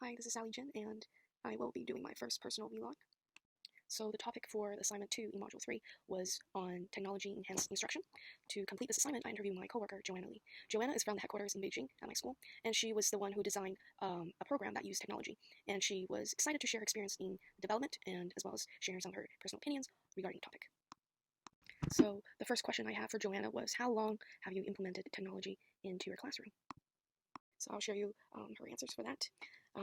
Hi, this is Sally Jin, and I will be doing my first personal vlog. So the topic for assignment 2 in Module 3 was on technology enhanced instruction. To complete this assignment, I interviewed my coworker, Joanna Lee. Joanna is from the headquarters in Beijing at my school, and she was the one who designed a program that used technology. And she was excited to share her experience in development and as well as sharing some of her personal opinions regarding the topic. So the first question I have for Joanna was, how long have you implemented technology into your classroom? So I'll share you her answers for that.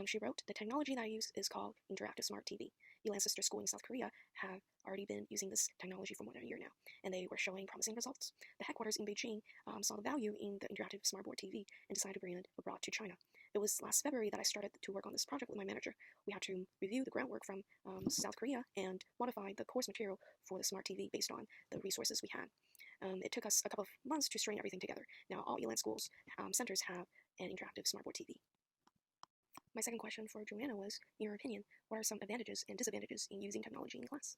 She wrote, the technology that I use is called Interactive Smart TV. Elan's sister school in South Korea have already been using this technology for more than a year now, and they were showing promising results. The headquarters in Beijing saw the value in the interactive smartboard TV and decided to bring it abroad to China. It was last February that I started to work on this project with my manager. We had to review the groundwork from South Korea and modify the course material for the smart TV based on the resources we had. It took us a couple of months to string everything together. Now all Elan schools centers have an interactive smartboard TV. My second question for Joanna was, in your opinion, what are some advantages and disadvantages in using technology in class?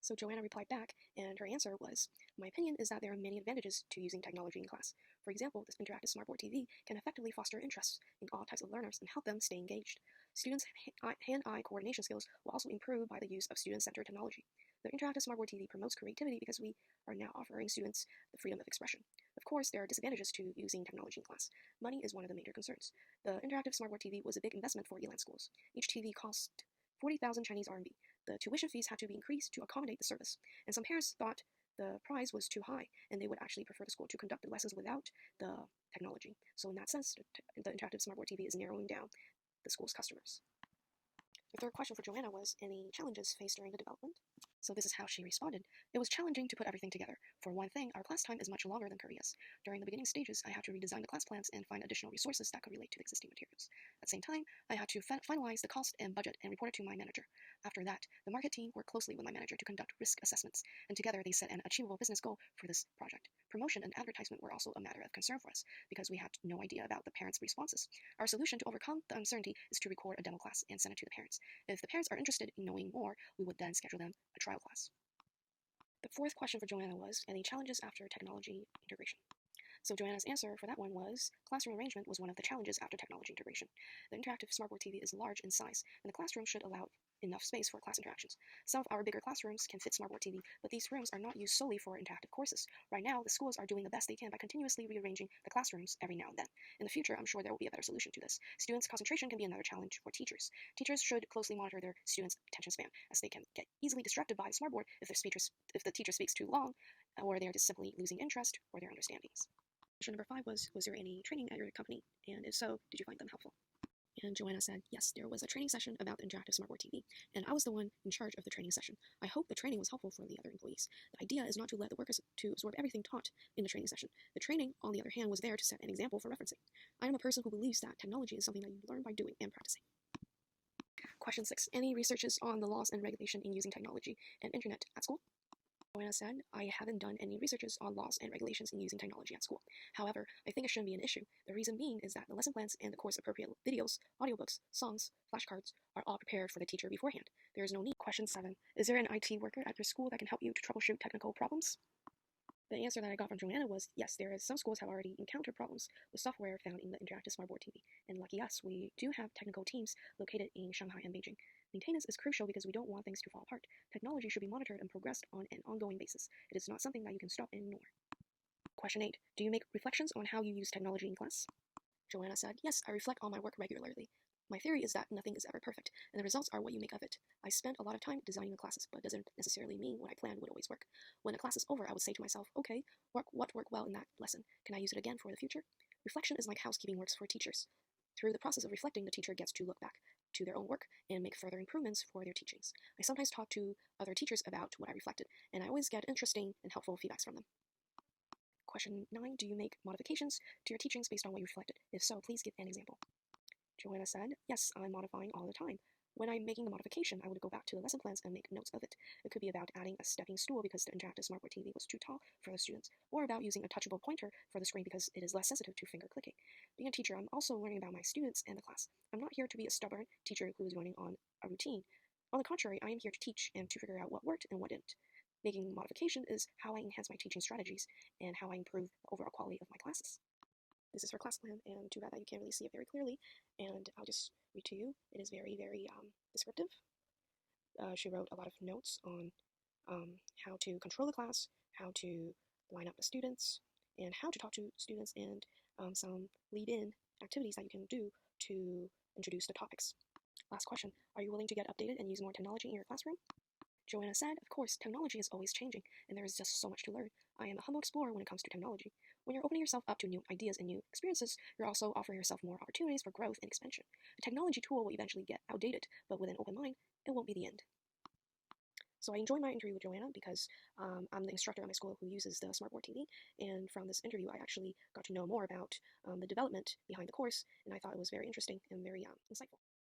So Joanna replied back, and her answer was, my opinion is that there are many advantages to using technology in class. For example, this interactive smartboard TV can effectively foster interest in all types of learners and help them stay engaged. Students' hand-eye coordination skills will also improve by the use of student-centered technology. The interactive smartboard TV promotes creativity because we are now offering students the freedom of expression. Of course, there are disadvantages to using technology in class. Money is one of the major concerns. The interactive smartboard TV was a big investment for Elan schools. Each TV cost 40,000 Chinese RMB. The tuition fees had to be increased to accommodate the service, and some parents thought the price was too high, and they would actually prefer the school to conduct the lessons without the technology. So in that sense, the interactive smartboard TV is narrowing down the school's customers. The third question for Joanna was, any challenges faced during the development? So this is how she responded. It was challenging to put everything together. For one thing, our class time is much longer than Korea's. During the beginning stages, I had to redesign the class plans and find additional resources that could relate to the existing materials. At the same time, I had to finalize the cost and budget and report it to my manager. After that, the market team worked closely with my manager to conduct risk assessments, and together they set an achievable business goal for this project. Promotion and advertisement were also a matter of concern for us, because we had no idea about the parents' responses. Our solution to overcome the uncertainty is to record a demo class and send it to the parents. If the parents are interested in knowing more, we would then schedule them a trial class. The fourth question for Joanna was, any challenges after technology integration? So Joanna's answer for that one was, classroom arrangement was one of the challenges after technology integration. The interactive smartboard TV is large in size, and the classroom should allow enough space for class interactions. Some of our bigger classrooms can fit smartboard TV, but these rooms are not used solely for interactive courses. Right now, the schools are doing the best they can by continuously rearranging the classrooms every now and then. In the future, I'm sure there will be a better solution to this. Students' concentration can be another challenge for teachers. Teachers should closely monitor their students' attention span, as they can get easily distracted by the smartboard if the teacher speaks too long, or they are just simply losing interest or their understandings. Question number 5 was there any training at your company? And if so, did you find them helpful? And Joanna said, yes, there was a training session about the interactive smartboard TV, and I was the one in charge of the training session. I hope the training was helpful for the other employees. The idea is not to let the workers to absorb everything taught in the training session. The training, on the other hand, was there to set an example for referencing. I am a person who believes that technology is something that you learn by doing and practicing. Question 6, any researches on the laws and regulation in using technology and internet at school? Joanna said, I haven't done any researches on laws and regulations in using technology at school. However, I think it shouldn't be an issue. The reason being is that the lesson plans and the course-appropriate videos, audiobooks, songs, flashcards are all prepared for the teacher beforehand. There is no need. Question 7, is there an IT worker at your school that can help you to troubleshoot technical problems? The answer that I got from Joanna was, yes, some schools have already encountered problems with software found in the interactive smartboard TV. And lucky us, we do have technical teams located in Shanghai and Beijing. Maintenance is crucial because we don't want things to fall apart. Technology should be monitored and progressed on an ongoing basis. It is not something that you can stop and ignore. Question 8, do you make reflections on how you use technology in class? Joanna said, yes, I reflect on my work regularly. My theory is that nothing is ever perfect, and the results are what you make of it. I spent a lot of time designing the classes, but it doesn't necessarily mean what I planned would always work. When a class is over, I would say to myself, okay, what worked well in that lesson? Can I use it again for the future? Reflection is like housekeeping works for teachers. Through the process of reflecting, the teacher gets to look back to their own work and make further improvements for their teachings. I sometimes talk to other teachers about what I reflected, and I always get interesting and helpful feedbacks from them. Question 9, do you make modifications to your teachings based on what you reflected? If so, please give an example. Joanna said, yes, I'm modifying all the time. When I'm making the modification, I would go back to the lesson plans and make notes of it. It could be about adding a stepping stool because the interactive smartboard TV was too tall for the students, or about using a touchable pointer for the screen because it is less sensitive to finger clicking. Being a teacher, I'm also learning about my students and the class. I'm not here to be a stubborn teacher who is running on a routine. On the contrary, I am here to teach and to figure out what worked and what didn't. Making modification is how I enhance my teaching strategies and how I improve the overall quality of my classes. This is her class plan, and too bad that you can't really see it very clearly, and I'll just read to you. It is very, very descriptive. She wrote a lot of notes on how to control the class, how to line up the students, and how to talk to students, and some lead-in activities that you can do to introduce the topics. Last question, are you willing to get updated and use more technology in your classroom? Joanna said, of course, technology is always changing, and there is just so much to learn. I am a humble explorer when it comes to technology. When you're opening yourself up to new ideas and new experiences, you're also offering yourself more opportunities for growth and expansion. A technology tool will eventually get outdated, but with an open mind, it won't be the end. So I enjoyed my interview with Joanna because I'm the instructor at my school who uses the Smartboard TV, and from this interview I actually got to know more about the development behind the course, and I thought it was very interesting and very insightful.